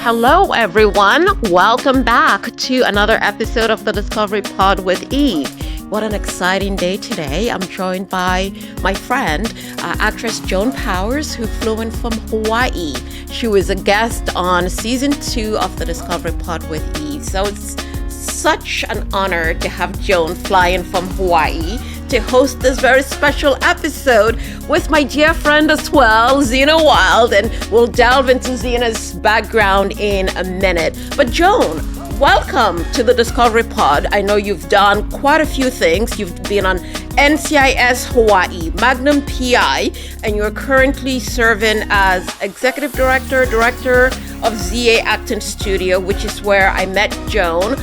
Hello, everyone. Welcome back to another episode of the Discovery Pod with Eve. What an exciting day today. I'm joined by my friend, actress Joan Powers, who flew in from Hawaii. She was a guest on season 2 of the Discovery Pod with Eve. So it's such an honor to have Joan fly in from Hawaii to host this very special episode with my dear friend as well, Zina Wilde, and we'll delve into Zina's background in a minute. But Joan, welcome to the Discovery Pod. I know you've done quite a few things. You've been on NCIS Hawaii, Magnum PI, and you're currently serving as Executive Director of ZA Acting Studio, which is where I met Joan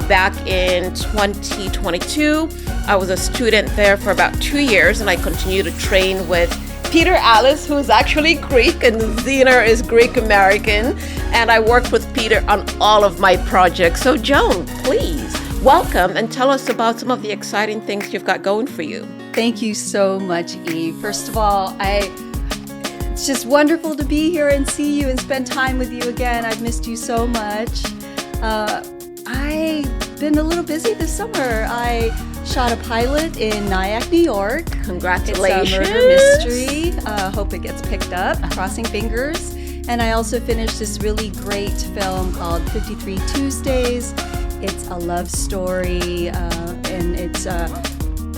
back in 2022. I was a student there for about 2 years, and I continue to train with Peter Alice, who is actually Greek, and Zina is Greek American, and I worked with Peter on all of my projects. So Joan, please welcome and tell us about some of the exciting things you've got going for you. Thank you so much, Eve. First of all, it's just wonderful to be here and see you and spend time with you again. I've missed you so much. I've been a little busy this summer. I shot a pilot in Nyack, New York. Congratulations. It's a murder mystery. Hope it gets picked up. Crossing fingers. And I also finished this really great film called 53 Tuesdays. It's a love story, and it's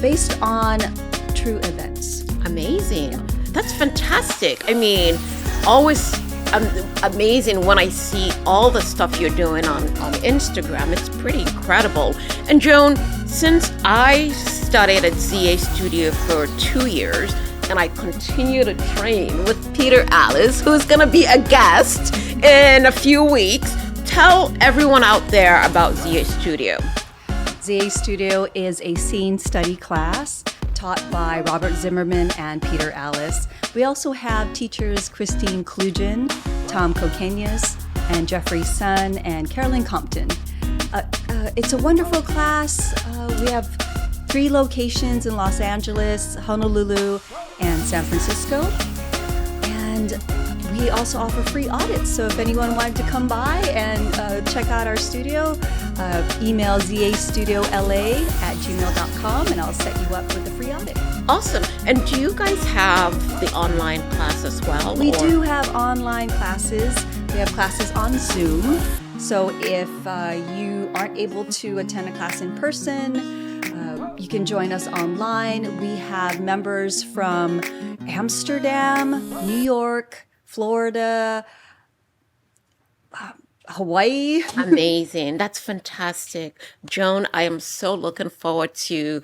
based on true events. Amazing. That's fantastic. I mean, always amazing when I see all the stuff you're doing on Instagram. It's pretty incredible. And Joan, since I studied at ZA Studio for 2 years, and I continue to train with Peter Alice, who's going to be a guest in a few weeks, tell everyone out there about ZA Studio. ZA Studio is a scene study class taught by Robert Zimmerman and Peter Alice. We also have teachers Christine Klugen, Tom Kokenyas, and Jeffrey Sun, and Carolyn Compton. It's a wonderful class. We have 3 locations in Los Angeles, Honolulu, and San Francisco. And we also offer free audits. So if anyone wanted to come by and check out our studio, email zastudiolaA@gmail.com and I'll set you up with a free audit. Awesome. And do you guys have the online class as well? We do have online classes. We have classes on Zoom. So if you aren't able to attend a class in person, you can join us online. We have members from Amsterdam, New York, Florida, Hawaii. Amazing. That's fantastic. Joan, I am so looking forward to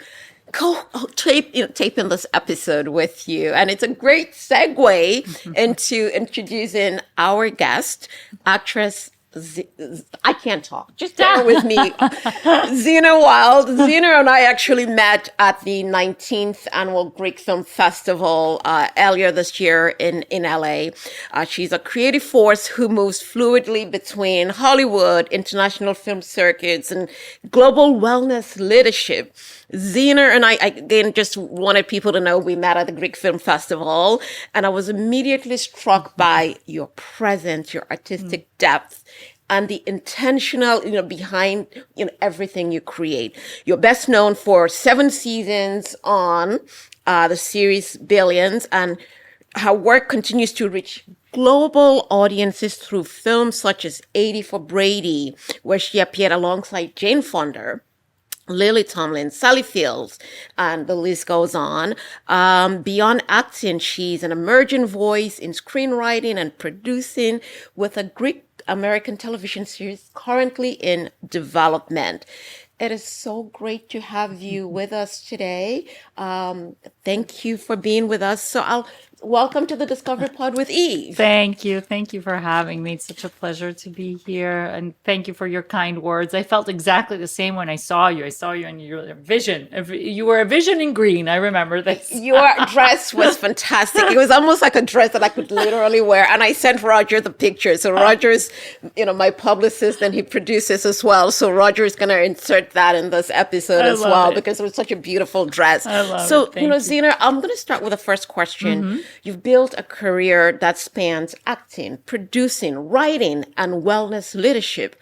taping this episode with you. And it's a great segue into introducing our guest, actress I can't talk. Just bear with me. Zina Wilde. Zina and I actually met at the 19th Annual Greek Film Festival earlier this year in LA. She's a creative force who moves fluidly between Hollywood, international film circuits, and global wellness leadership. Zina and I, again, just wanted people to know we met at the Greek Film Festival, and I was immediately struck by your presence, your artistic depth, and the intentional, behind, everything you create. You're best known for 7 seasons on the series Billions, and her work continues to reach global audiences through films such as 80 for Brady, where she appeared alongside Jane Fonda, Lily Tomlin, Sally Fields, and the list goes on. Beyond acting, she's an emerging voice in screenwriting and producing with a Greek American television series currently in development. It is so great to have you with us today. Thank you for being with us. So welcome to the Discovery Pod with Eve. Thank you. Thank you for having me. It's such a pleasure to be here. And thank you for your kind words. I felt exactly the same when I saw you. I saw you in your vision. You were a vision in green. I remember this. Your dress was fantastic. It was almost like a dress that I could literally wear. And I sent Roger the picture. So Roger's, my publicist, and he produces as well. So Roger is going to insert that in this episode as well, because it was such a beautiful dress. I love it. So, Zina, I'm going to start with the first question. You've built a career that spans acting, producing, writing, and wellness leadership.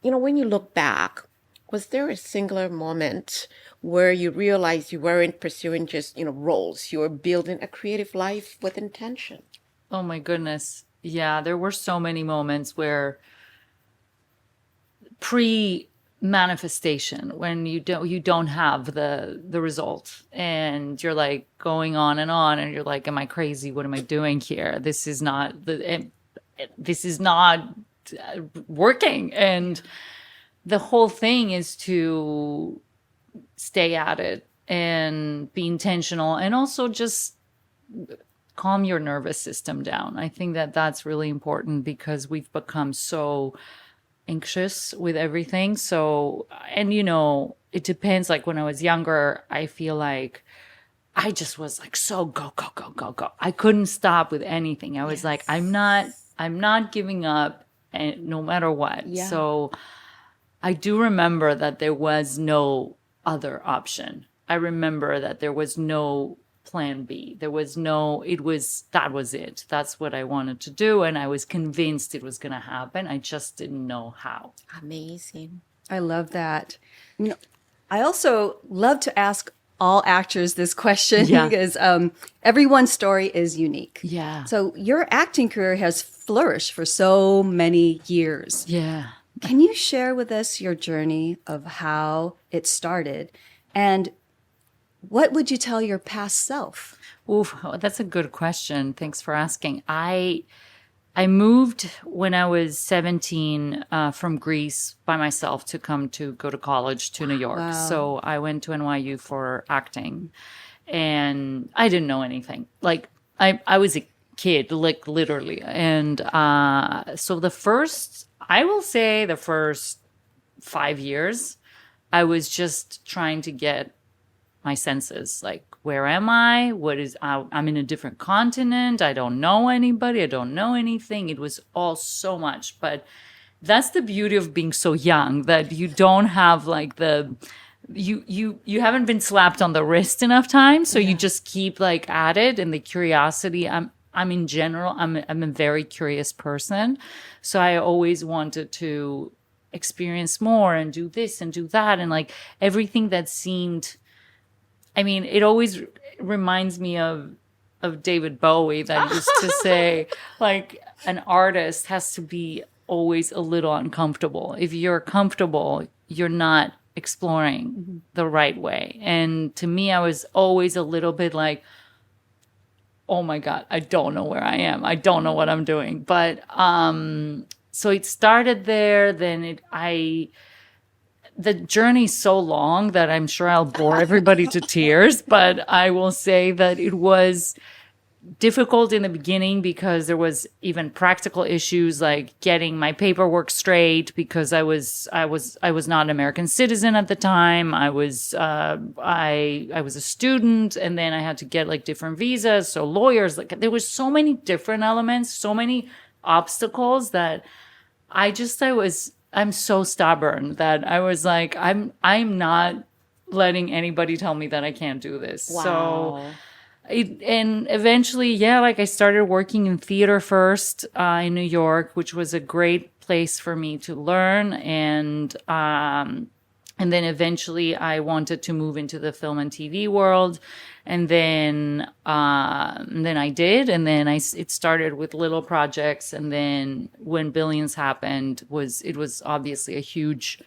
When you look back, was there a singular moment where you realized you weren't pursuing just, roles? You were building a creative life with intention. Oh my goodness. Yeah, there were so many moments where pre-manifestation, when you don't have the result, and you're like going on, and you're like, am I crazy? What am I doing here? This is not working. And the whole thing is to stay at it and be intentional, and also just calm your nervous system down. I think that that's really important, because we've become so anxious with everything. So, and it depends. Like when I was younger, I feel like I just was like, so go, go, go, go, go. I couldn't stop with anything. I was like, I'm not giving up, and no matter what. Yeah. So I do remember that there was no other option. I remember that there was no plan B. That was it. That's what I wanted to do. And I was convinced it was going to happen. I just didn't know how. Amazing. I love that. I also love to ask all actors this question because everyone's story is unique. Yeah. So your acting career has flourished for so many years. Yeah. Can you share with us your journey of how it started, and what would you tell your past self? Oof, that's a good question. Thanks for asking. I moved when I was 17 from Greece by myself to go to college to New York. Wow. So I went to NYU for acting, and I didn't know anything. Like I was a kid, like literally. And so I will say the first 5 years, I was just trying to get my senses. Like, where am I? I'm in a different continent. I don't know anybody. I don't know anything. It was all so much. But that's the beauty of being so young, that you don't have like you haven't been slapped on the wrist enough times. So you just keep like at it. And the curiosity, I'm in general, I'm a very curious person. So I always wanted to experience more and do this and do that. And like everything that seemed, it always reminds me of David Bowie, that used to say, like, an artist has to be always a little uncomfortable. If you're comfortable, you're not exploring the right way. And to me, I was always a little bit like, oh my God, I don't know where I am. I don't know what I'm doing. But so it started there. Then the journey's so long that I'm sure I'll bore everybody to tears. But I will say that it was difficult in the beginning, because there was even practical issues like getting my paperwork straight, because I was not an American citizen at the time. I was a student, and then I had to get like different visas. So lawyers, like there was so many different elements, so many obstacles that I'm so stubborn that I was like, I'm not letting anybody tell me that I can't do this. Wow. So and eventually, like I started working in theater first in New York, which was a great place for me to learn. And then eventually I wanted to move into the film and TV world. And then I did. And then it started with little projects. And then when Billions happened, it was obviously a huge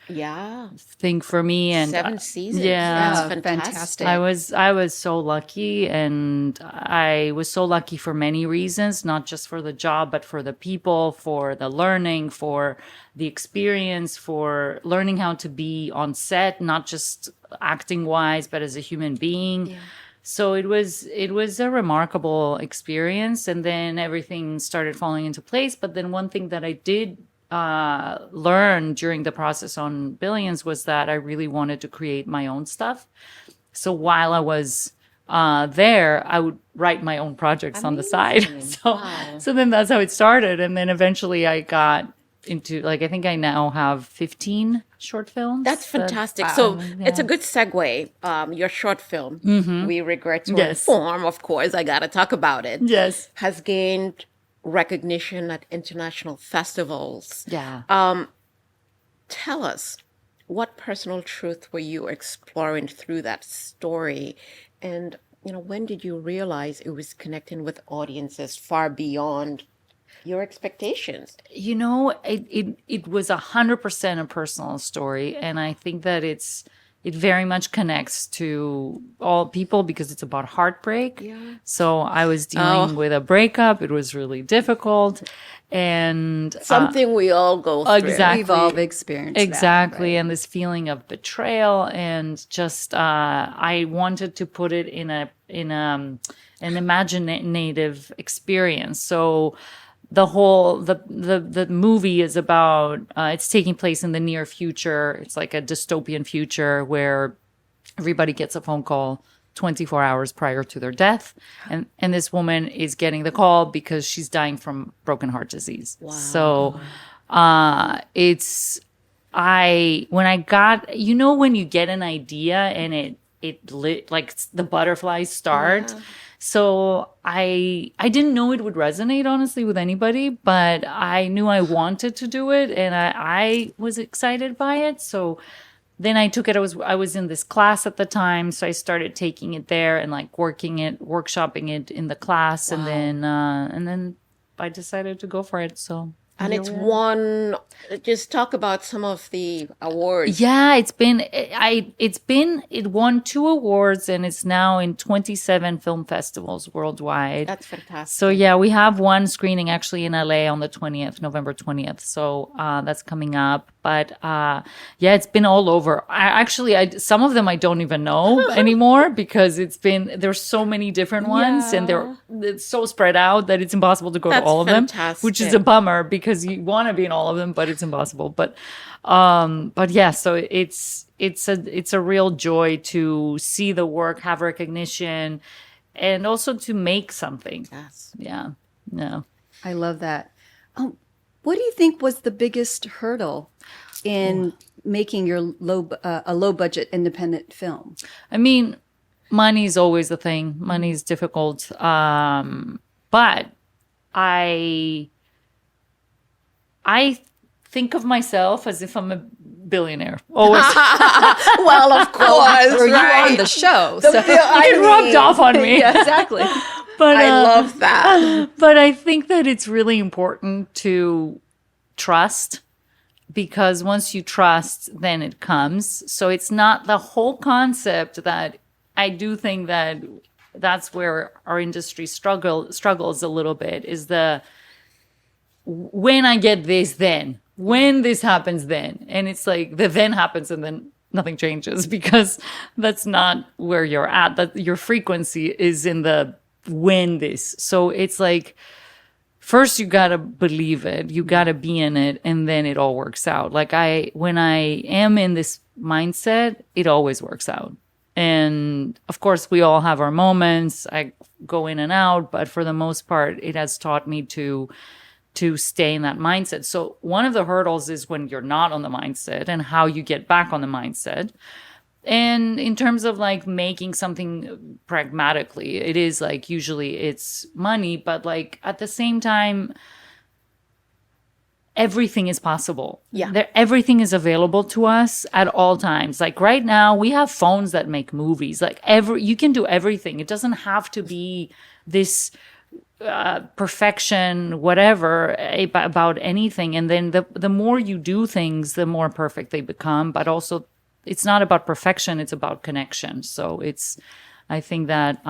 thing for me. And 7 seasons. Yeah. That's fantastic. I was so lucky, and I was so lucky for many reasons, not just for the job, but for the people, for the learning, for the experience, for learning how to be on set, not just acting wise, but as a human being. Yeah. So it was a remarkable experience, and then everything started falling into place. But then one thing that I did learn during the process on Billions was that I really wanted to create my own stuff. So while I was there, I would write my own projects on the side. So then that's how it started. And then eventually I got into like, I think I now have 15 short films. That's fantastic. So it's a good segue. Your short film, We Regret to Inform, of course, I got to talk about it. Yes. Has gained recognition at international festivals. Yeah. Tell us, what personal truth were you exploring through that story? And, when did you realize it was connecting with audiences far beyond your expectations? It was 100% a personal story. And I think that it very much connects to all people because it's about heartbreak. Yeah. So I was dealing with a breakup. It was really difficult. And something we all go through. Exactly. We've all experienced exactly. that, right? And this feeling of betrayal and just I wanted to put it in an imaginative experience. So the movie is about it's taking place in the near future. It's like a dystopian future where everybody gets a phone call 24 hours prior to their death, and this woman is getting the call because she's dying from broken heart disease. Wow. So when I got, when you get an idea and it lit, like the butterflies start. Yeah. So I didn't know it would resonate, honestly, with anybody, but I knew I wanted to do it, and I was excited by it. So then I took it. I was in this class at the time, so I started taking it there and like workshopping it in the class, Wow. and then I decided to go for it. So. And it's won. Just talk about some of the awards. Yeah, it won 2 awards, and it's now in 27 film festivals worldwide. That's fantastic. So yeah, we have one screening actually in LA on the 20th, November 20th. So that's coming up. But yeah, it's been all over. Some of them I don't even know anymore because there's so many different ones, and it's so spread out that it's impossible to go to all of them, which is a bummer because you want to be in all of them, but it's impossible. But yeah, so it's a real joy to see the work have recognition, and also to make something. Yes. Yeah. No. I love that. What do you think was the biggest hurdle in making your a low budget independent film? I mean, money is always a thing. Money is difficult. But I think of myself as if I'm a billionaire. Always. Well, of course, Or you right? on the show. It rubbed off on me. Yeah, exactly. But I love that. But I think that it's really important to trust, because once you trust, then it comes. So it's not the whole concept that I do think that that's where our industry struggles a little bit, is when I get this, then when this happens, then. And it's like the then happens and then nothing changes, because that's not where you're at. That your frequency is in the when this. So it's like, first you got to believe it, you got to be in it, and then it all works out. Like when I am in this mindset, it always works out. And of course we all have our moments. I go in and out, but for the most part, it has taught me to stay in that mindset. So one of the hurdles is when you're not on the mindset, and how you get back on the mindset. And in terms of like making something pragmatically, it is like usually it's money, but like at the same time, everything is possible. Yeah. Everything is available to us at all times. Like right now, we have phones that make movies. Like you can do everything. It doesn't have to be this perfection, whatever, about anything. And then the more you do things, the more perfect they become. But also, it's not about perfection, it's about connection. So I think that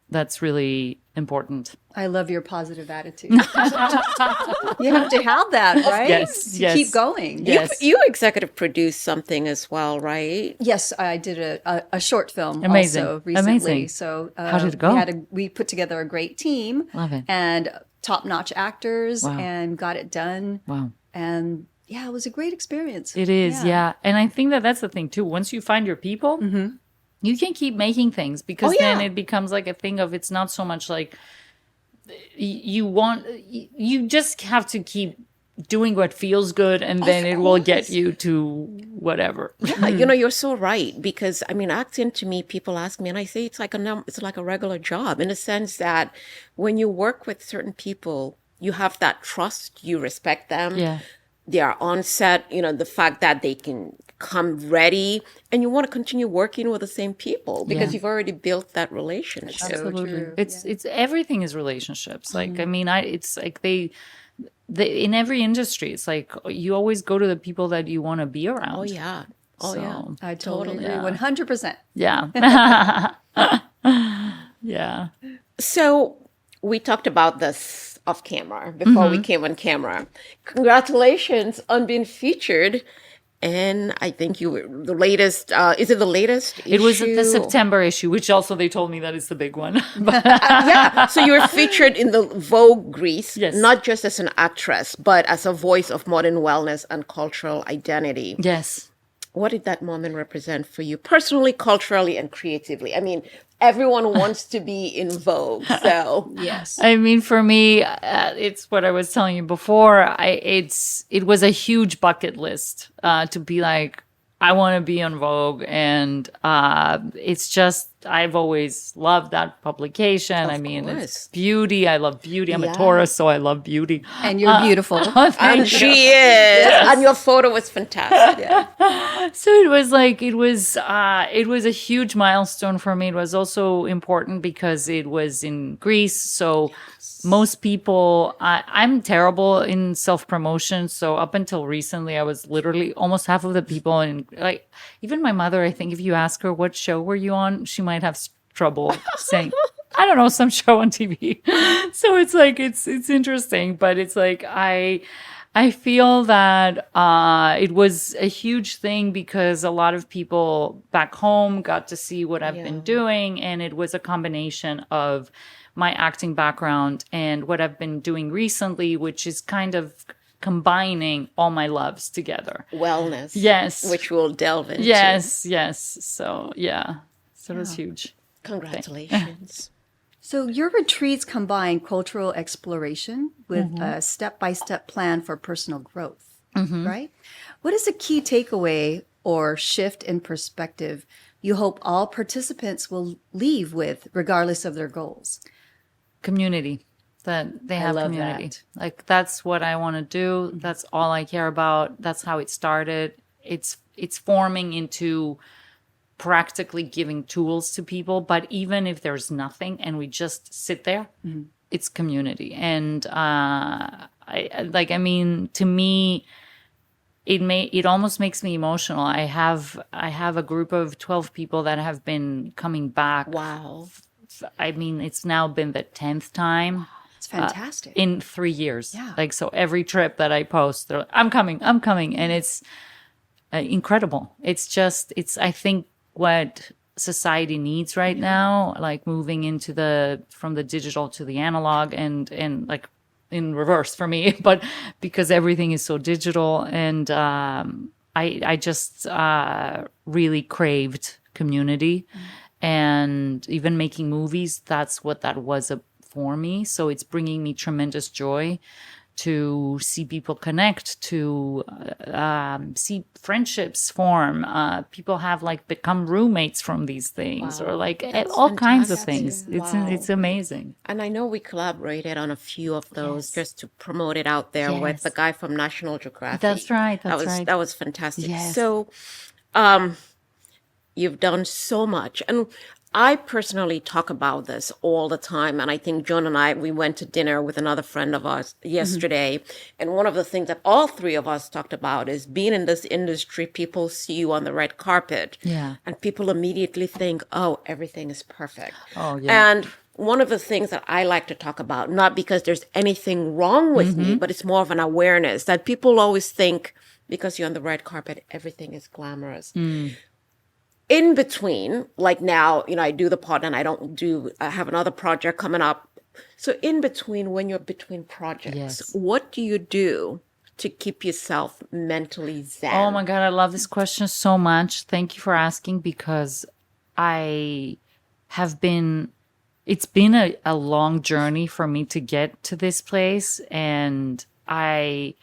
that's really important. I love your positive attitude. You have to have that, right? Yes, To yes. keep going. Yes. You executive produced something as well, right? Yes, I did a short film Amazing. also recently. Amazing. So How did it go? We put together a great team. Love it. And top-notch actors. Wow. And got it done. Wow. And yeah, it was a great experience. It is, yeah. And I think that that's the thing too. Once you find your people, you can keep making things, because then it becomes like a thing of, it's not so much like you just have to keep doing what feels good, and then it will get you to whatever. Yeah, you're so right, because I mean, acting, to me, people ask me, and I say it's like a regular job, in the sense that when you work with certain people, you have that trust, you respect them. Yeah. They are on set, the fact that they can come ready, and you want to continue working with the same people because you've already built that relationship. Absolutely. It's everything is relationships. Like, I mean, it's like they in every industry, it's like you always go to the people that you want to be around. Oh yeah. Oh yeah. I totally agree. 100%. Yeah. Yeah. So we talked about this off camera before we came on camera. Congratulations on being featured. And I think you were the latest. Is it the latest issue? It was the September issue, which also they told me that is the big one. Yeah. So you were featured in the Vogue Greece, Yes. not just as an actress, but as a voice of modern wellness and cultural identity. Yes. What did that moment represent for you personally, culturally, and creatively? I mean, everyone wants to be in Vogue, so Yes. I mean, for me, it's what I was telling you before. It was a huge bucket list to be like, I want to be on Vogue, and it's just I've always loved that publication. Of I mean, course. it's beauty. I love beauty. I'm Yeah. a Taurus, so I love beauty. And you're beautiful. and she is, and your photo was fantastic. So it was like it was a huge milestone for me. It was also important because it was in Greece. So most people, I'm terrible in self-promotion. So up until recently, I was literally almost half of the people, and like even my mother, I think if you ask her what show were you on, she might have trouble saying, I don't know, some show on TV. So it's like it's interesting, but it's like I feel that it was a huge thing because a lot of people back home got to see what I've been doing, and it was a combination of my acting background and what I've been doing recently, which is kind of combining all my loves together. Wellness. Yes. Which we'll delve into. Yes. So, yeah. So it was huge. Congratulations. So your retreats combine cultural exploration with a step-by-step plan for personal growth, right? What is a key takeaway or shift in perspective you hope all participants will leave with, regardless of their goals? Community. That they have love community. that. Like that's what I want to do. That's all I care about. That's how it started. It's forming into practically giving tools to people. But even if there's nothing and we just sit there, it's community. And to me, it almost makes me emotional. I have a group of 12 people that have been coming back. Wow. I mean, it's now been the 10th time. It's fantastic. In 3 years. Yeah. Like, so every trip that I post, they're like, I'm coming. And it's incredible. I think what society needs right now, like moving into from the digital to the analog and like in reverse for me, but because everything is so digital, and I just really craved community. And even making movies, that's what that was for me. So it's bringing me tremendous joy to see people connect, to see friendships form. People have like become roommates from these things, or like all kinds of things. It's amazing. And I know we collaborated on a few of those just to promote it out there with the guy from National Geographic. That's right. That was fantastic. Yes. So, you've done so much. And I personally talk about this all the time. And I think Joan and we went to dinner with another friend of ours yesterday. And one of the things that all three of us talked about is being in this industry, people see you on the red carpet. Yeah. And people immediately think, oh, everything is perfect. Oh, yeah. And one of the things that I like to talk about, not because there's anything wrong with me, but it's more of an awareness that people always think because you're on the red carpet, everything is glamorous. In between, like now, I do the pod and I have another project coming up. So in between, when you're between projects, what do you do to keep yourself mentally zen? Oh my God, I love this question so much. Thank you for asking, because it's been a long journey for me to get to this place. And I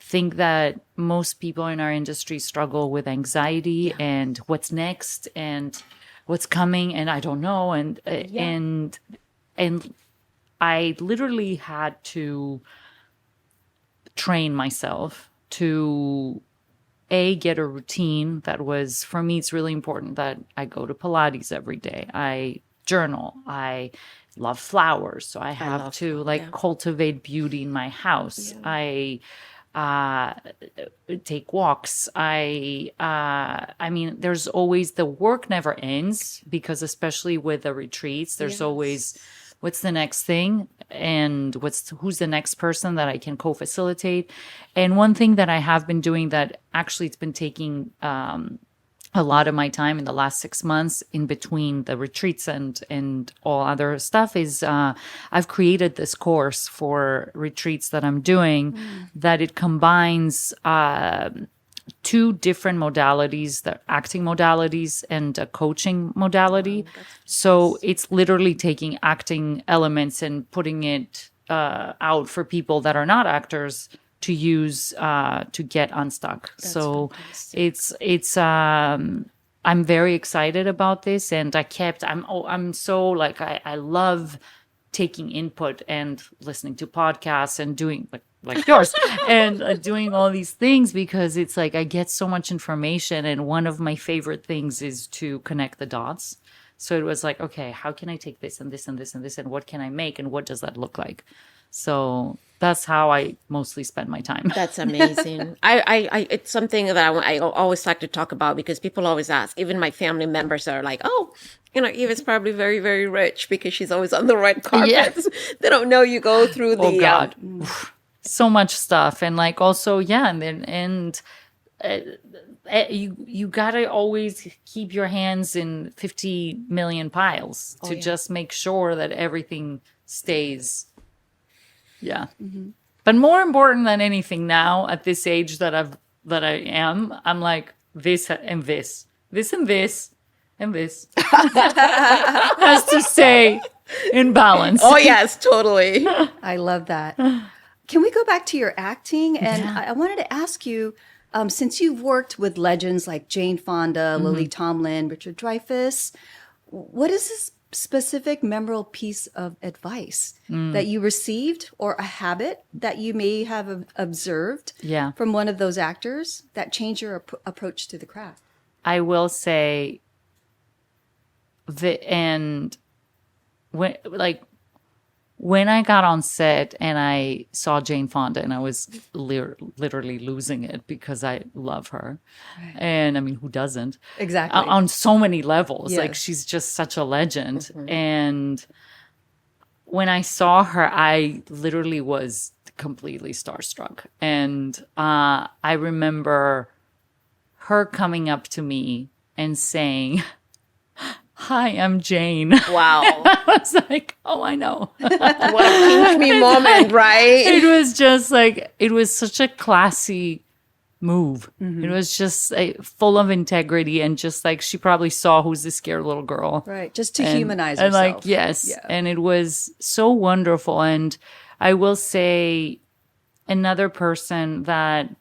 think that most people in our industry struggle with anxiety and what's next and what's coming, and I don't know, and I literally had to train myself to get a routine that was, for me, it's really important that I go to Pilates every day. I journal. I love flowers, so I have to cultivate beauty in my house. I take walks. I mean, there's always, the work never ends, because especially with the retreats, there's always, what's the next thing, and who's the next person that I can co-facilitate. And one thing that I have been doing that actually it's been taking a lot of my time in the last 6 months in between the retreats and all other stuff is I've created this course for retreats that I'm doing that it combines 2 different modalities, the acting modalities and a coaching modality. So it's literally taking acting elements and putting it out for people that are not actors to use to get unstuck. So it's I'm very excited about this, and I'm so like I love taking input and listening to podcasts and doing like yours and doing all these things, because it's like I get so much information, and one of my favorite things is to connect the dots. So it was like, okay, how can I take this and this and this and this, and what can I make, and what does that look like? So that's how I mostly spend my time. That's amazing. I it's something that I always like to talk about, because people always ask, even my family members are like, oh, Eva's probably very, very rich because she's always on the red carpet. Yes. They don't know you go through the... Oh, God. So much stuff. And like also, you gotta always keep your hands in 50 million piles to just make sure that everything stays. Yeah. Mm-hmm. But more important than anything now at this age that I am, I'm like this and this and this and this has to stay in balance. Oh yes, totally. I love that. Can we go back to your acting? And I wanted to ask you, since you've worked with legends like Jane Fonda, Lily Tomlin, Richard Dreyfuss, what is this specific memorable piece of advice that you received, or a habit that you may have observed from one of those actors that changed your approach to the craft? I will say when I got on set and I saw Jane Fonda, and I was literally losing it because I love her. Right. And I mean, who doesn't? Exactly. On so many levels. Yes. Like, she's just such a legend. Mm-hmm. And when I saw her, I literally was completely starstruck. And I remember her coming up to me and saying, "Hi, I'm Jane." Wow. I was like, oh, I know. What a pinch me moment, right? It was just like, it was such a classy move. Mm-hmm. It was just full of integrity, and just like, she probably saw who's this scared little girl. Right. Just to humanize herself. And like, yes. Yeah. And it was so wonderful. And I will say, another person that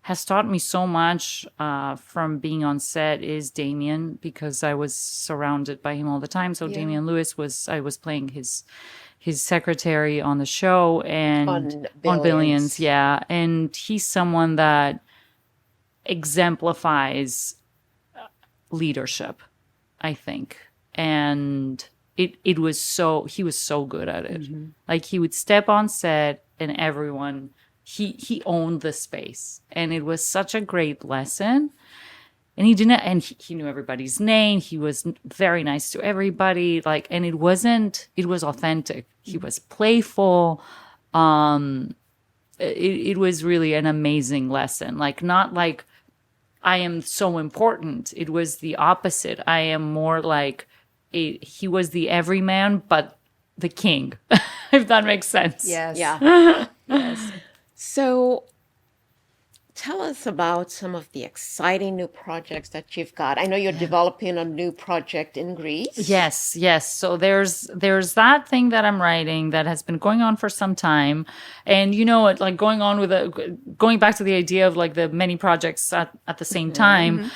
has taught me so much from being on set is Damien, because I was surrounded by him all the time. So Damian Lewis I was playing his secretary on the show, and on Billions. Yeah. And he's someone that exemplifies leadership, I think. And he was so good at it. Mm-hmm. Like, he would step on set and everyone, he owned the space, and it was such a great lesson. And he knew everybody's name. He was very nice to everybody. Like, and it was authentic. He was playful. It was really an amazing lesson. Like, not like I am so important. It was the opposite. I am more like he was the everyman, but the king, if that makes sense. Yes. Yeah. Yes. So tell us about some of the exciting new projects that you've got. I know you're developing a new project in Greece. Yes. So there's that thing that I'm writing that has been going on for some time, and like going back to the idea of like the many projects at the same time.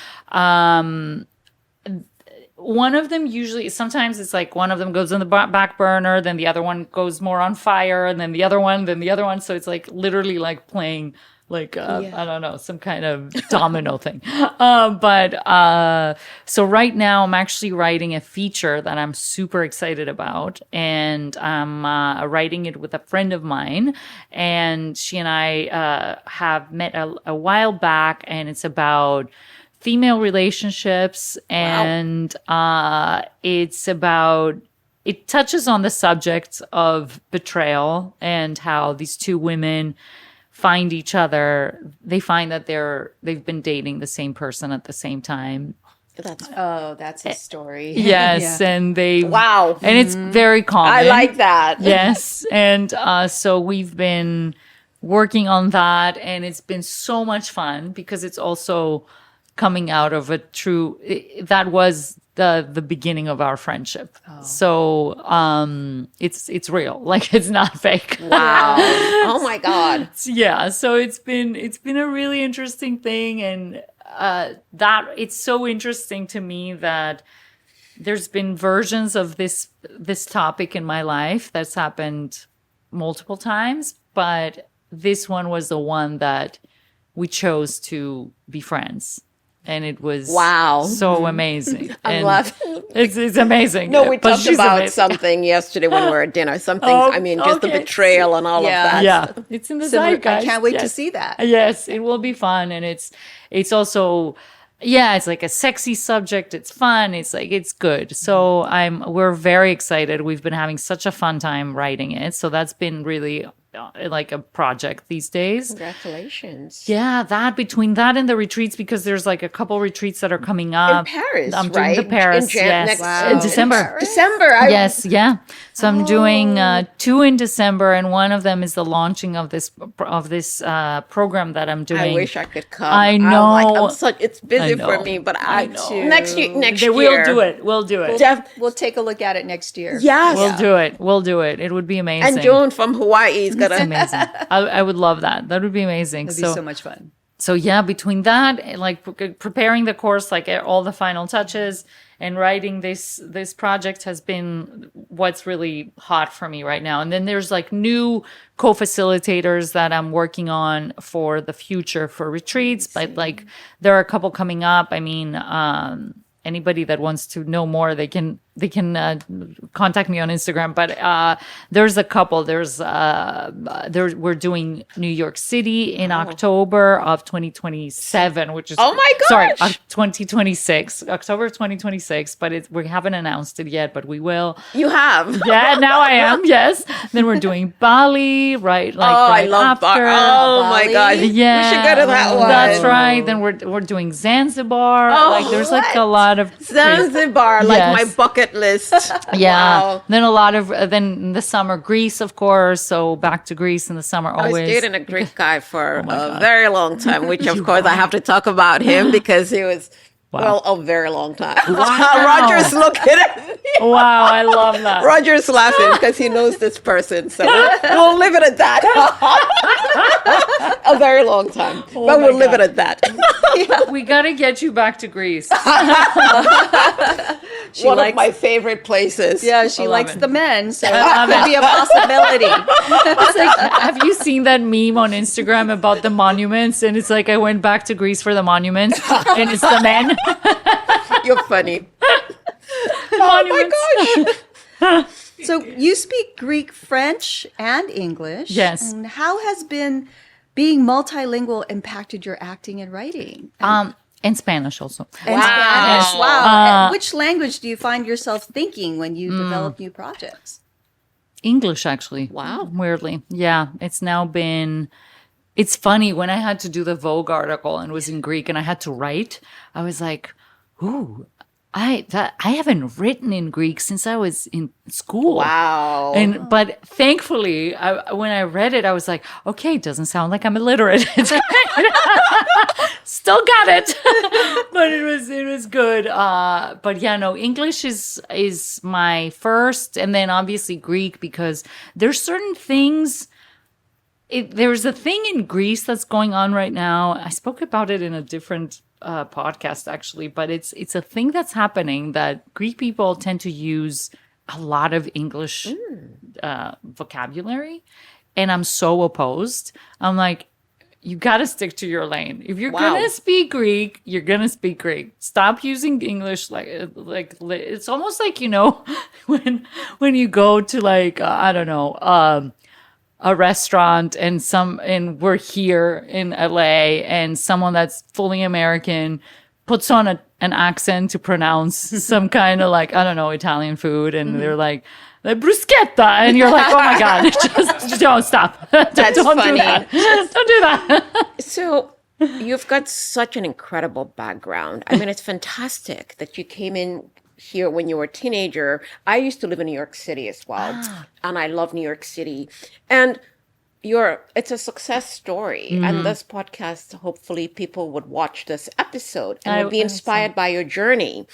One of them sometimes it's like one of them goes on the back burner, then the other one goes more on fire, and then the other one, then the other one. So it's like literally like playing like, I don't know, some kind of domino thing. So right now I'm actually writing a feature that I'm super excited about. And I'm writing it with a friend of mine. And she and I have met a while back, and it's about female relationships, and it touches on the subject of betrayal and how these two women find each other. They find that they've been dating the same person at the same time. That's a story. Yes, and and it's very common. I like that. Yes, and so we've been working on that, and it's been so much fun because it's also coming out of that was the beginning of our friendship. So it's real, like it's not fake. Wow. Oh my God. Yeah, so it's been a really interesting thing, and that it's so interesting to me that there's been versions of this topic in my life that's happened multiple times, but this one was the one that we chose to be friends. And it was so amazing. I'm laughing. It's amazing. No, we talked about something yesterday when we were at dinner. Something, just the betrayal and all of that. Yeah, it's in the zeitgeist. I can't wait to see that. Yes, it will be fun. And it's also, it's like a sexy subject. It's fun. It's like, it's good. So we're very excited. We've been having such a fun time writing it. So that's been really like a project these days. Congratulations. Yeah, between that and the retreats, because there's like a couple retreats that are coming up. In Paris, I'm doing the Paris, in December. December. Yes, yeah. So I'm doing 2 in December, and one of them is the launching of this program that I'm doing. I wish I could come. I know. It's busy for me, but I know. Next year. We'll do it. We'll take a look at it next year. Yes. We'll do it. It would be amazing. And Joan from Hawaii is It's amazing. I would love that. That would be amazing. It'd be so much fun. So yeah, between that, like preparing the course, like all the final touches, and writing this project has been what's really hot for me right now. And then there's like new co-facilitators that I'm working on for the future for retreats. But like there are a couple coming up. I mean, anybody that wants to know more, they can contact me on Instagram. But there's a couple. We're doing New York City in October of 2027, which is 2026, October 2026. But we haven't announced it yet, but we will. You have? Yeah, now I am. Yes. Then we're doing Bali, right? I love Bali. Oh my God. Yeah, we should go to that one. That's right. Then we're doing Zanzibar. There's like a lot of Zanzibar, like my bucket list. Yeah. Wow. Then a lot of then in the summer Greece, of course. So back to Greece in the summer always. I was dating a Greek guy for a very long time, which of course I have to talk about him because he was a very long time. Wow. Roger's looking at me. Wow, I love that. Roger's laughing because he knows this person. So we'll leave it at that. A very long time. But we'll leave it at that. We got to get you back to Greece. One of my favorite places. Yeah, she likes the men, so that could be a possibility. It's like, have you seen that meme on Instagram about the monuments? And it's like, I went back to Greece for the monuments, and it's the men. You're funny. Oh my gosh. So you speak Greek, French, and English. Yes. And how has being multilingual impacted your acting and writing? And Spanish also. And Spanish. Wow. And which language do you find yourself thinking when you develop new projects? English, actually. Wow. Weirdly. Yeah. It's funny, when I had to do the Vogue article and it was in Greek and I had to write, I was like, ooh, I haven't written in Greek since I was in school. Wow. But thankfully, when I read it, I was like, okay, it doesn't sound like I'm illiterate. Still got it, but it was good. But yeah, no, English is my first, and then obviously Greek, because there's certain things. There's a thing in Greece that's going on right now. I spoke about it in a different podcast actually, but it's a thing that's happening, that Greek people tend to use a lot of English vocabulary, and I'm so opposed. I'm like, you got to stick to your lane. If you're gonna speak Greek, you're gonna speak Greek. Stop using English like it's almost like, you know, when you go to like I don't know. A restaurant and we're here in LA, and someone that's fully American puts on an accent to pronounce some kind of like, I don't know, Italian food, and they're like bruschetta, and you're like, oh my God, just don't stop. That's don't funny. Do that. Don't do that. So you've got such an incredible background. I mean, it's fantastic that you came in here when you were a teenager. I used to live in New York City as well, and I love New York City. And it's a success story. And this podcast, hopefully people would watch this episode and would be inspired by your journey.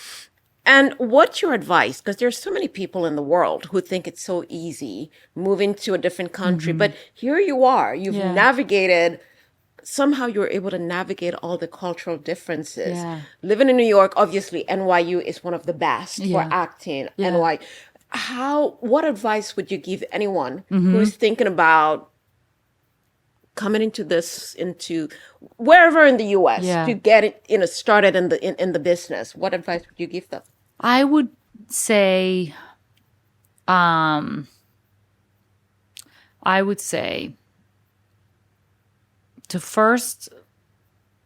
And what's your advice? Because there's so many people in the world who think it's so easy moving to a different country, but here you are, you've navigated. Somehow you're able to navigate all the cultural differences. Yeah. Living in New York, obviously, NYU is one of the best for acting. Yeah. What advice would you give anyone who's thinking about coming into wherever in the U.S. to get it, started in the business? What advice would you give them? I would say, to first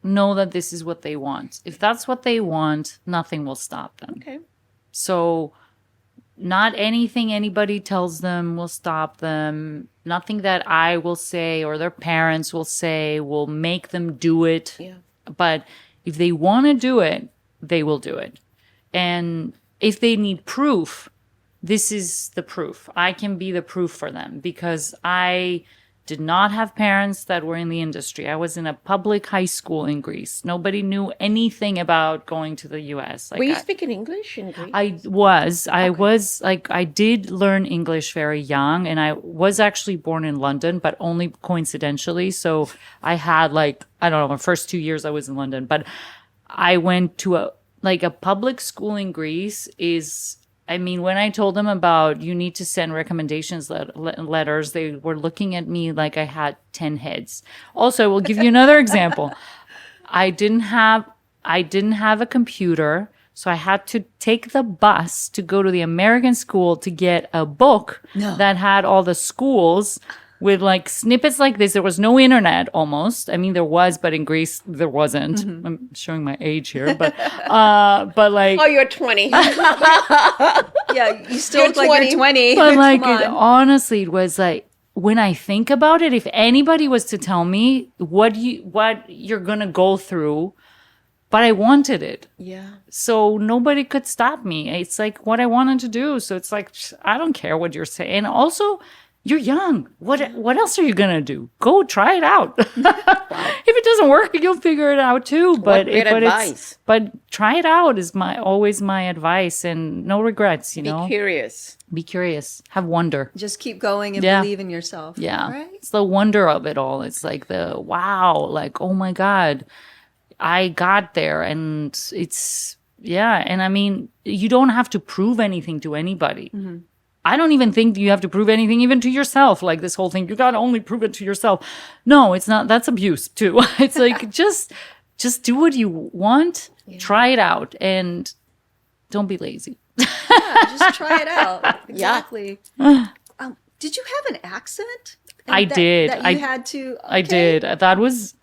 know that this is what they want. If that's what they want, nothing will stop them. Okay. So not anything anybody tells them will stop them. Nothing that I will say or their parents will say will make them do it. Yeah. But if they want to do it, they will do it. And if they need proof, this is the proof. I can be the proof for them, because I did not have parents that were in the industry. I was in a public high school in Greece. Nobody knew anything about going to the US. Were you speaking English in Greece? I was. I did learn English very young, and I was actually born in London, but only coincidentally. So I had I don't know, my first 2 years I was in London, but I went to a public school in Greece when I told them about you need to send recommendations letters, they were looking at me like I had 10 heads. Also, I will give you another example. I didn't have a computer, so I had to take the bus to go to the American school to get a book that had all the schools with snippets like this. There was no internet almost. I mean, there was, but in Greece there wasn't. I'm showing my age here, but oh, you're 20. Yeah, you still look like you're 20. But honestly, it was when I think about it, if anybody was to tell me what you're gonna go through, but I wanted it. Yeah. So nobody could stop me. It's what I wanted to do. So it's I don't care what you're saying. And also, you're young. What else are you gonna do? Go try it out. If it doesn't work, you'll figure it out too. But advice. But try it out is always my advice, and no regrets. Be curious. Be curious. Have wonder. Just keep going and believe in yourself. Yeah, right? It's the wonder of it all. It's the wow, oh my God, I got there, and it's And I mean, you don't have to prove anything to anybody. Mm-hmm. I don't even think you have to prove anything even to yourself. This whole thing, you got to only prove it to yourself. No, it's not. That's abuse too. It's just do what you want, try it out, and don't be lazy. Yeah, just try it out. Exactly. Did you have an accent? I did. That you had to. Okay. I did. That was.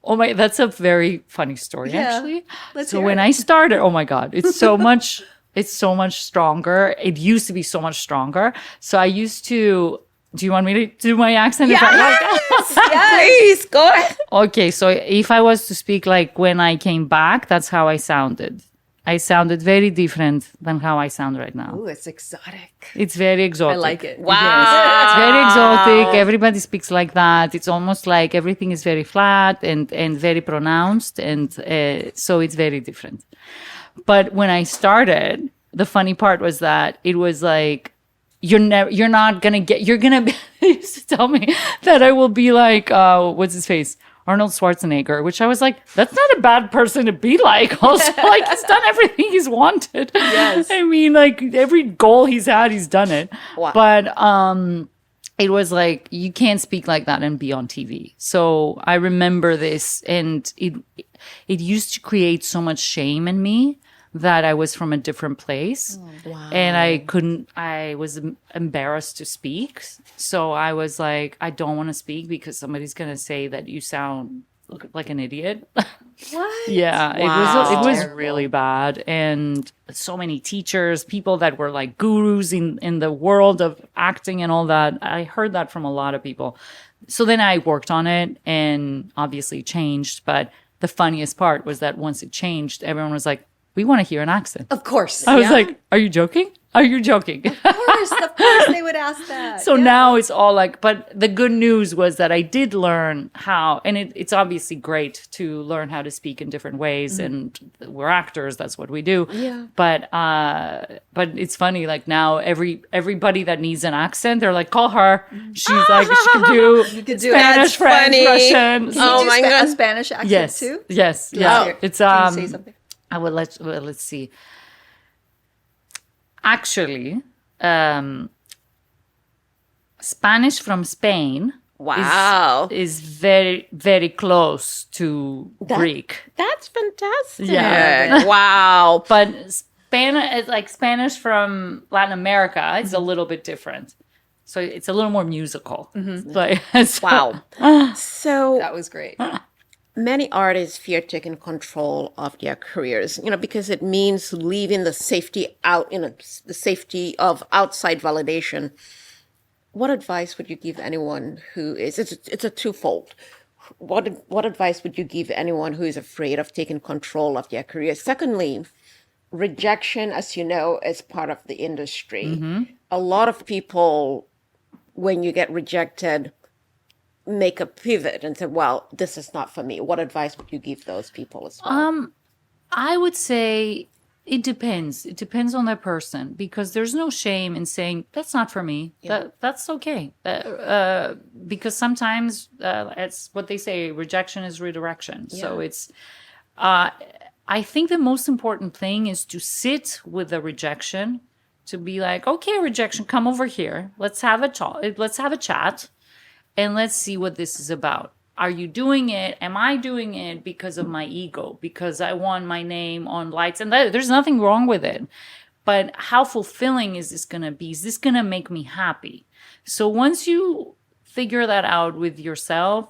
Oh my! That's a very funny story, actually. Let's so hear when it. I started, oh my God, it's so much. It's so much stronger. It used to be so much stronger. So I used to. Do you want me to do my accent? Yes, please go ahead. Okay, so if I was to speak when I came back, that's how I sounded. I sounded very different than how I sound right now. Ooh, it's exotic. It's very exotic. I like it. Wow. It's very exotic. Everybody speaks like that. It's almost like everything is very flat and very pronounced. And so it's very different. But when I started, the funny part was that it was like, you're not going to get, you're going to be, they used to tell me that I will be like, what's his face? Arnold Schwarzenegger, which I was like, that's not a bad person to be like. Also, like, he's done everything he's wanted. Yes. I mean, like, every goal he's had, he's done it. Wow. But it was like, you can't speak like that and be on TV. So I remember this, and it used to create so much shame in me that I was from a different place. Wow. And I was embarrassed to speak. So I was like, I don't want to speak because somebody's going to say that you sound like an idiot. What? Yeah, Wow. it was really bad. And so many teachers, people that were like gurus in the world of acting and all that. I heard that from a lot of people. So then I worked on it and obviously changed. But the funniest part was that once it changed, everyone was like, we want to hear an accent. Of course. I was like, are you joking? Are you joking? Of course they would ask that. So now it's all like, but the good news was that I did learn how, and it's obviously great to learn how to speak in different ways. And we're actors, that's what we do. Yeah. But it's funny, like now everybody that needs an accent, they're like, call her. She's like, she can do could do Spanish, That's French, funny. Russian. Oh my a God. Spanish accent Yes. too? Yes. Let's Yeah. hear- It's Can you say something? I will let's see. Actually, Spanish from Spain Wow. is very, very close to Greek. That's fantastic. Yeah. Wow. But Spanish from Latin America is a little bit different. So it's a little more musical. Like, Wow. So That was great. many artists fear taking control of their careers, because it means leaving the safety out, the safety of outside validation. What advice would you give anyone who is, it's a twofold. What advice would you give anyone who is afraid of taking control of their career? Secondly, rejection, as you know, is part of the industry. A lot of people, when you get rejected, make a pivot and say, well, this is not for me. What advice would you give those people as well? I would say it depends. It depends on that person because there's no shame in saying that's not for me. That's okay. Because sometimes it's what they say, rejection is redirection. So it's, I think the most important thing is to sit with the rejection, to be like, okay, rejection, come over here. Let's have a talk. Let's have a chat. And let's see what this is about. Are you doing it? Am I doing it because of my ego? Because I want my name on lights? And there's nothing wrong with it. But how fulfilling is this going to be? Is this going to make me happy? So once you figure that out with yourself,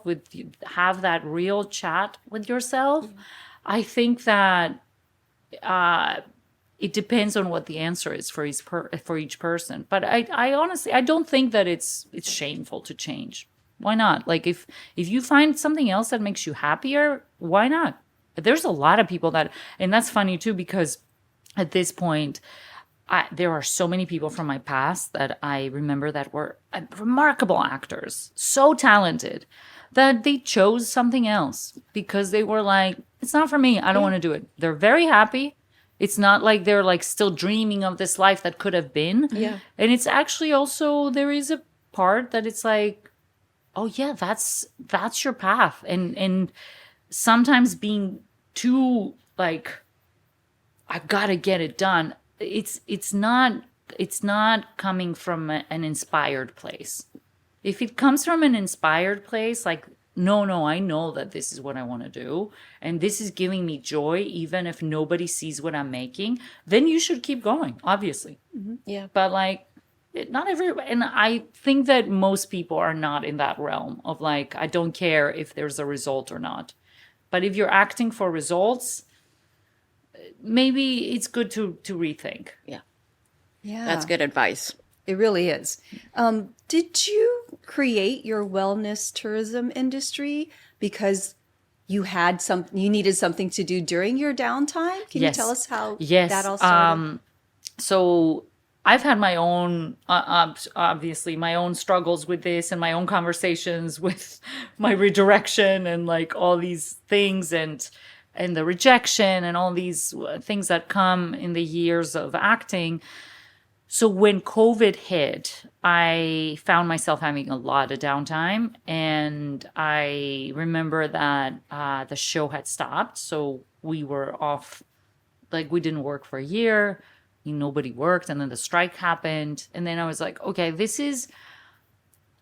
have that real chat with yourself, I think that it depends on what the answer is for each person. But I honestly, I don't think that it's shameful to change. Why not? Like if you find something else that makes you happier, why not? There's a lot of people and that's funny too, because at this point, there are so many people from my past that I remember that were remarkable actors, so talented, that they chose something else because they were like, it's not for me. I don't want to do it. They're very happy. It's not like they're like still dreaming of this life that could have been. Yeah. And it's actually also, there is a part that it's like, oh yeah, that's your path. And sometimes being too like, I gotta get it done. It's not coming from an inspired place. If it comes from an inspired place, like, no, I know that this is what I want to do. And this is giving me joy, even if nobody sees what I'm making, then you should keep going, obviously. Yeah. But like, not everyone, and I think that most people are not in that realm of like, I don't care if there's a result or not. But if you're acting for results, maybe it's good to rethink. Yeah. Yeah. That's good advice. It really is. Did you create your wellness tourism industry because you needed something to do during your downtime. Can you Yes. tell us how Yes. that all started? So I've had my own, obviously, my own struggles with this and my own conversations with my redirection and like all these things and the rejection and all these things that come in the years of acting. So when COVID hit, I found myself having a lot of downtime, and I remember that the show had stopped. So we were off, like we didn't work for a year. Nobody worked, and then the strike happened. And then I was like, okay,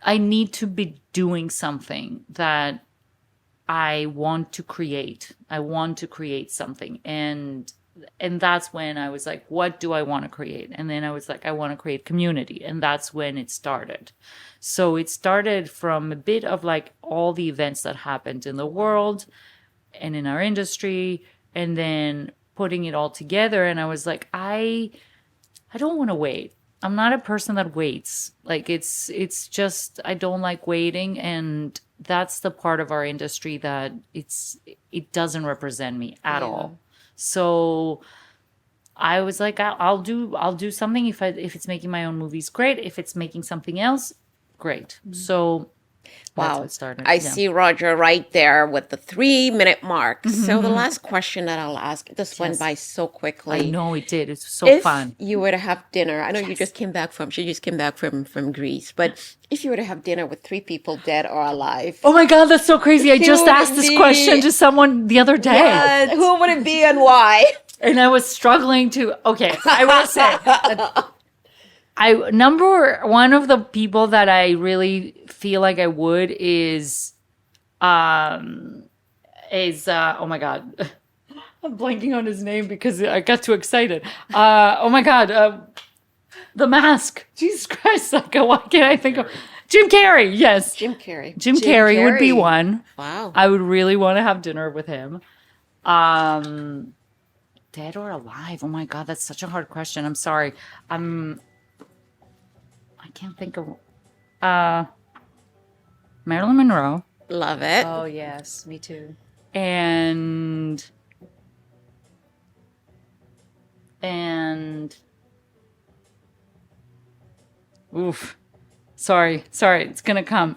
I need to be doing something that I want to create. I want to create something. And that's when I was like, what do I want to create? And then I was like, I want to create community. And that's when it started. So it started from a bit of like all the events that happened in the world and in our industry, and then putting it all together. And I was like, I don't want to wait. I'm not a person that waits. Like it's just, I don't like waiting. And that's the part of our industry that it doesn't represent me at all. So I was like, I'll do something. If it's making my own movies, great. If it's making something else, great. So that's what started. I see Roger right there with the 3-minute mark. So the last question that I'll ask, this went by so quickly. I know it did. It's so fun. If you were to have dinner, I know she just came back from Greece, but if you were to have dinner with 3 people dead or alive. Oh my God, that's so crazy. I just would it asked this be? question to someone the other day. Who would it be and why? And I was struggling to, okay, I will say, number one of the people that I really feel like I would is oh my God, I'm blanking on his name because I got too excited. Oh my God, The Mask. Jesus Christ, like, why can't I think of Jim Carrey? Yes, Jim Carrey. Jim Carrey would be Carrey. one. Wow. I would really want to have dinner with him. Dead or alive? Oh my God, that's such a hard question. I'm sorry. I can't think of Marilyn Monroe Love it. Oh, yes, me too. and oof. Sorry. It's gonna come.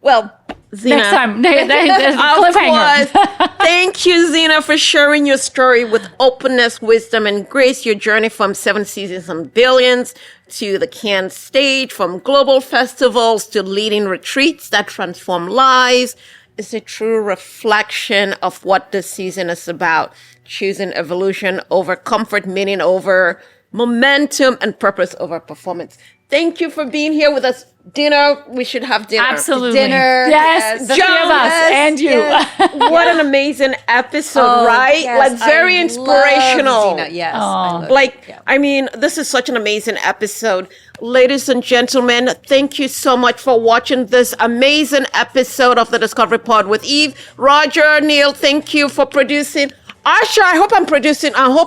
Well, Zina. Next time. Of Cliffhanger. course. Thank you, Zina, for sharing your story with openness, wisdom, and grace. Your journey from 7 seasons and billions to the Cannes stage, from global festivals to leading retreats that transform lives, is a true reflection of what this season is about. Choosing evolution over comfort, meaning over momentum, and purpose over performance. Thank you for being here with us. Dinner, we should have dinner. Absolutely. Dinner, Yes, the three of us and you. yes. What an amazing episode, right? Yes, Like very I inspirational. love Zina. Yes. I love Like, it. I mean, this is such an amazing episode. Ladies and gentlemen, thank you so much for watching this amazing episode of the Discovery Pod with Eve. Roger, Neil, thank you for producing. Asha, I hope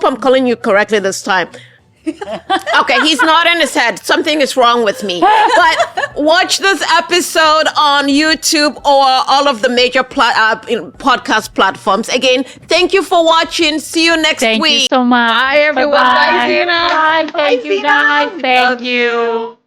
I'm calling you correctly this time. Okay, he's nodding his head. Something is wrong with me. But watch this episode on YouTube or all of the major podcast platforms. Again, thank you for watching. See you next Thank week. you so much. Bye, everyone. Bye-bye. Bye, Zina. Bye. Thank Bye, you, Zina. guys. Thank you.